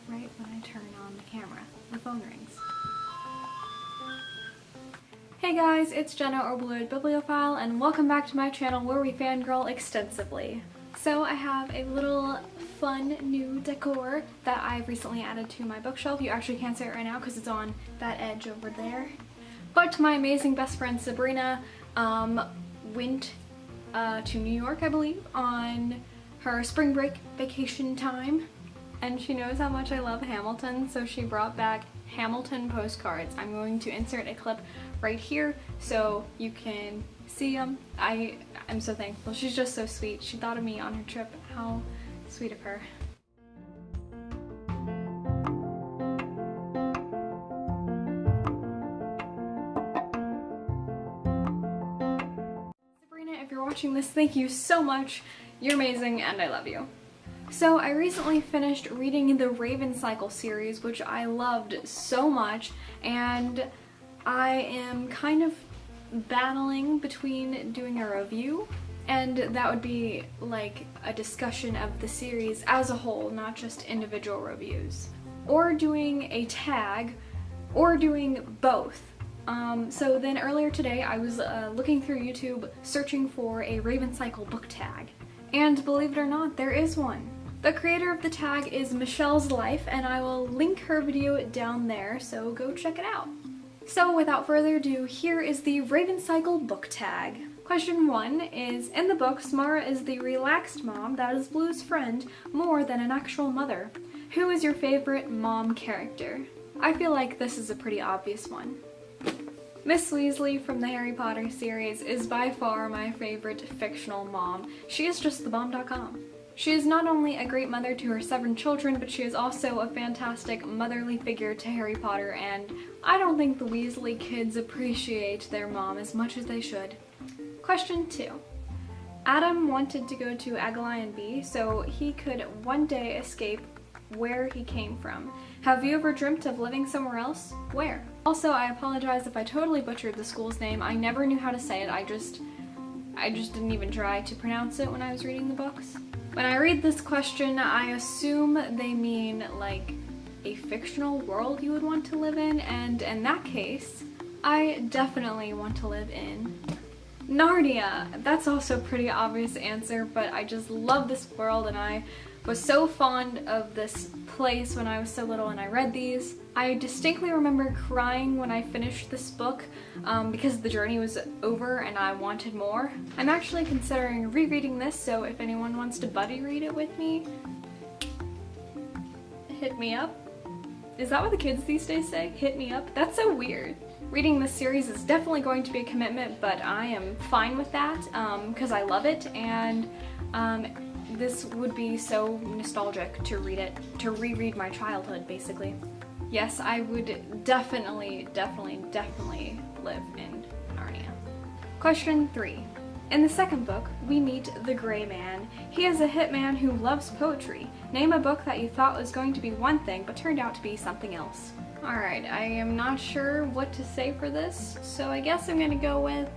right when I turn on the camera. The phone rings. Hey guys, it's Jenna or Blueeyed Bibliophile, and welcome back to my channel where we fangirl extensively. So I have a little fun new decor that I've recently added to my bookshelf. You actually can't see it right now because it's on that edge over there. But my amazing best friend Sabrina went to New York, I believe, on her spring break vacation time. And she knows how much I love Hamilton, so she brought back Hamilton postcards. I'm going to insert a clip right here so you can see them. I'm so thankful. She's just so sweet. She thought of me on her trip. How sweet of her. Sabrina, if you're watching this, thank you so much. You're amazing and I love you. So I recently finished reading the Raven Cycle series, which I loved so much, and I am kind of battling between doing a review, and that would be like a discussion of the series as a whole, not just individual reviews, or doing a tag, or doing both. So then earlier today I was looking through YouTube searching for a Raven Cycle book tag, and believe it or not, there is one. The creator of the tag is Michelle's Life, and I will link her video down there, so go check it out. So without further ado, here is the Raven Cycle book tag. Question 1 is, in the books, Mara is the relaxed mom that is Blue's friend more than an actual mother. Who is your favorite mom character? I feel like this is a pretty obvious one. Miss Weasley from the Harry Potter series is by far my favorite fictional mom. She is just the bomb.com. She is not only a great mother to her 7 children, but she is also a fantastic motherly figure to Harry Potter, and I don't think the Weasley kids appreciate their mom as much as they should. Question 2. Adam wanted to go to Agalion B so he could one day escape where he came from. Have you ever dreamt of living somewhere else? Where? Also, I apologize if I totally butchered the school's name. I never knew how to say it. I just didn't even try to pronounce it when I was reading the books. When I read this question, I assume they mean like a fictional world you would want to live in, and in that case, I definitely want to live in Narnia. That's also a pretty obvious answer, but I just love this world, and I was so fond of this place when I was so little and I read these. I distinctly remember crying when I finished this book because the journey was over and I wanted more. I'm actually considering rereading this, so if anyone wants to buddy read it with me, hit me up. Is that what the kids these days say? Hit me up? That's so weird. Reading this series is definitely going to be a commitment, but I am fine with that because I love it, and this would be so nostalgic to read it, to reread my childhood, basically. Yes, I would definitely live in Narnia. Question 3. In the second book, we meet the Gray Man. He is a hitman who loves poetry. Name a book that you thought was going to be one thing, but turned out to be something else. Alright, I am not sure what to say for this, so I guess I'm gonna go with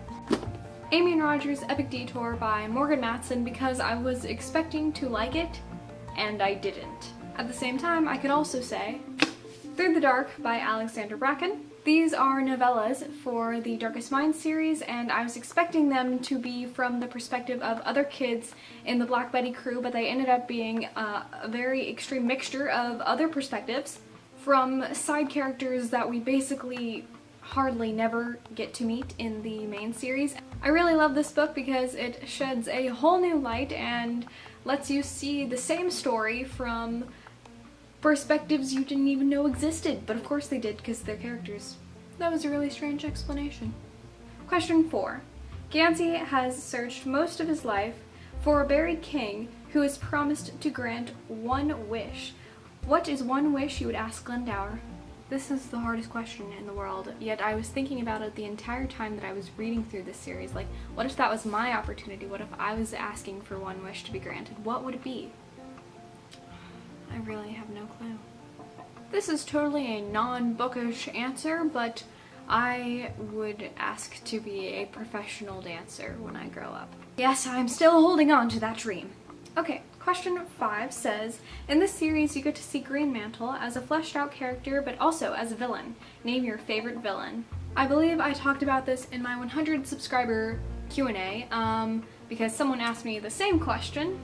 Amy and Roger's Epic Detour by Morgan Matson because I was expecting to like it, and I didn't. At the same time, I could also say Through the Dark by Alexander Bracken. These are novellas for the Darkest Minds series, and I was expecting them to be from the perspective of other kids in the Black Betty crew, but they ended up being a very extreme mixture of other perspectives from side characters that we basically hardly never get to meet in the main series. I really love this book because it sheds a whole new light and lets you see the same story from perspectives you didn't even know existed, but of course they did because they're characters. That was a really strange explanation. Question 4. Gansey has searched most of his life for a buried king who is promised to grant one wish. What is one wish you would ask Glendower? This is the hardest question in the world, yet I was thinking about it the entire time that I was reading through this series. Like, what if that was my opportunity? What if I was asking for one wish to be granted? What would it be? I really have no clue. This is totally a non-bookish answer, but I would ask to be a professional dancer when I grow up. Yes, I'm still holding on to that dream. Okay, Question 5 says, in this series you get to see Green Mantle as a fleshed out character but also as a villain. Name your favorite villain. I believe I talked about this in my 100 subscriber Q&A because someone asked me the same question.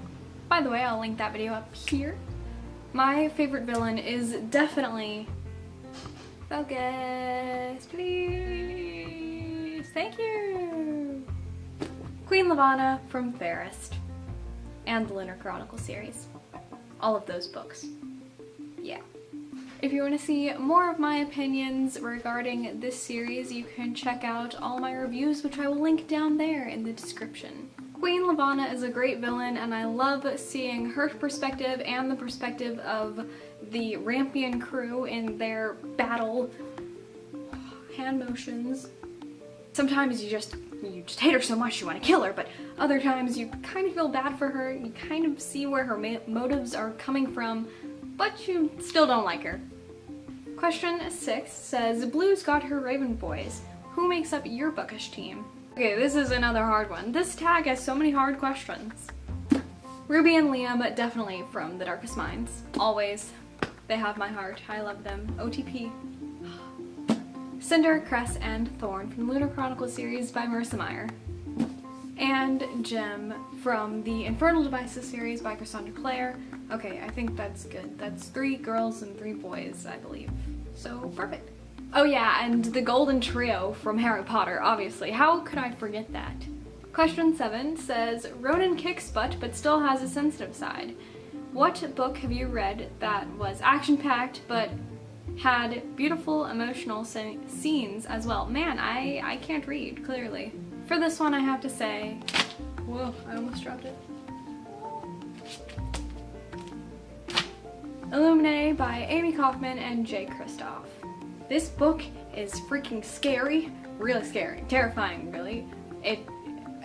By the way, I'll link that video up here. My favorite villain is definitely... Focus, please. Thank you. Queen Lavanna from Fairest and the Lunar Chronicle series. All of those books. Yeah. If you want to see more of my opinions regarding this series, you can check out all my reviews, which I will link down there in the description. Queen Lavanna is a great villain, and I love seeing her perspective and the perspective of the Rampion crew in their battle hand motions. Sometimes you just hate her so much you want to kill her, but other times you kind of feel bad for her, you kind of see where her motives are coming from, but you still don't like her. Question 6 says, Blue's got her Raven boys. Who makes up your bookish team? Okay, this is another hard one. This tag has so many hard questions. Ruby and Liam, definitely from The Darkest Minds. Always. They have my heart. I love them. OTP. Cinder, Cress, and Thorn from the Lunar Chronicle series by Marissa Meyer. And Jem from the Infernal Devices series by Cassandra Clare. Okay, I think that's good. That's 3 girls and 3 boys, I believe. So, perfect. Oh yeah, and the Golden Trio from Harry Potter, obviously. How could I forget that? Question 7 says, Ronan kicks butt but still has a sensitive side. What book have you read that was action-packed but had beautiful emotional scenes as well? Man, I can't read, clearly. For this one I have to say, whoa, I almost dropped it. Illuminae by Amy Kaufman and Jay Kristoff. This book is freaking scary, really scary, terrifying really. It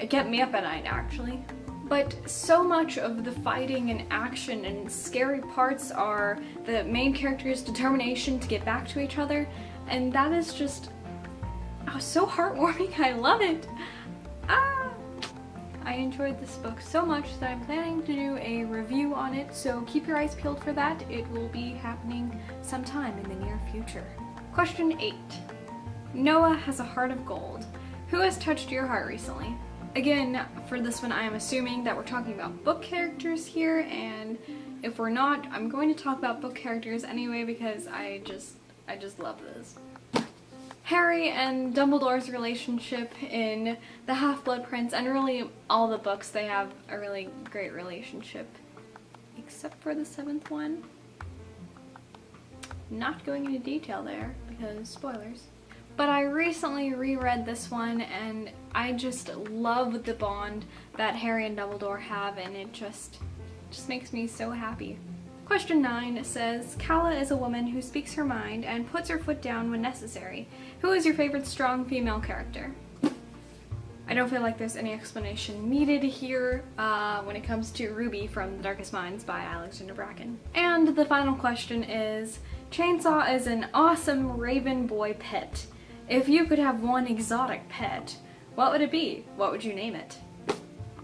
kept me up at night actually. But so much of the fighting and action and scary parts are the main character's determination to get back to each other, and that is just so heartwarming. I love it. I enjoyed this book so much that I'm planning to do a review on it, so keep your eyes peeled for that. It will be happening sometime in the near future. Question 8. Noah has a heart of gold. Who has touched your heart recently? Again, for this one I am assuming that we're talking about book characters here, and if we're not, I'm going to talk about book characters anyway because I just love this. Harry and Dumbledore's relationship in The Half-Blood Prince, and really all the books, they have a really great relationship. Except for the 7th one. Not going into detail there, because spoilers. But I recently reread this one, and I just love the bond that Harry and Dumbledore have, and it just makes me so happy. Question 9 says, Calla is a woman who speaks her mind and puts her foot down when necessary. Who is your favorite strong female character? I don't feel like there's any explanation needed here when it comes to Ruby from The Darkest Minds by Alexander Bracken. And the final question is, Chainsaw is an awesome Raven boy pet. If you could have one exotic pet, what would it be? What would you name it?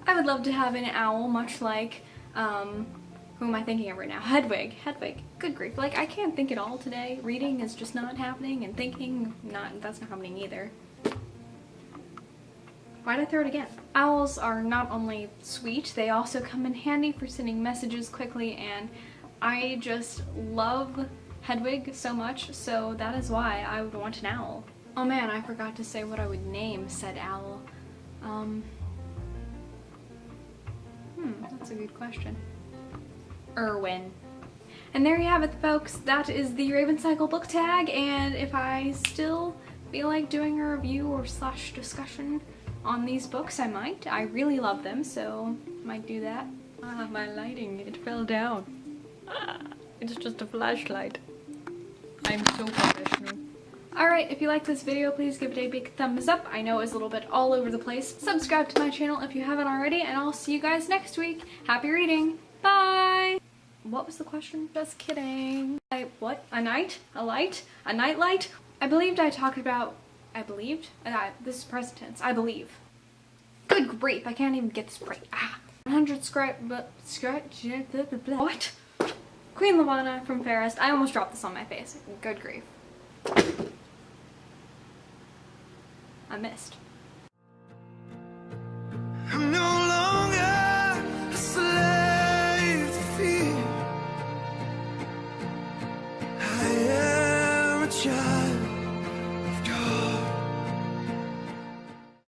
I would love to have an owl, much like, who am I thinking of right now? Hedwig. Hedwig. Good grief. Like, I can't think at all today. Reading is just not happening, and thinking, that's not happening either. Why'd I throw it again? Owls are not only sweet, they also come in handy for sending messages quickly, and I just love Hedwig so much, so that is why I would want an owl. Oh man, I forgot to say what I would name said owl. That's a good question. Erwin. And there you have it, folks. That is the Raven Cycle book tag, and if I still feel like doing a review or / discussion on these books, I might. I really love them, so I might do that. My lighting, it fell down. It's just a flashlight. I'm so professional. Alright, if you liked this video, please give it a big thumbs up. I know it was a little bit all over the place. Subscribe to my channel if you haven't already, and I'll see you guys next week. Happy reading! Bye! What was the question? Just kidding. What? A night? A light? A nightlight? I believed I talked about... this is present tense. I believe. Good grief, I can't even get this right. 100 what? Queen Lavanna from Fairest. I almost dropped this on my face. Good grief. I missed. I'm no longer a slave to fear. I am a child.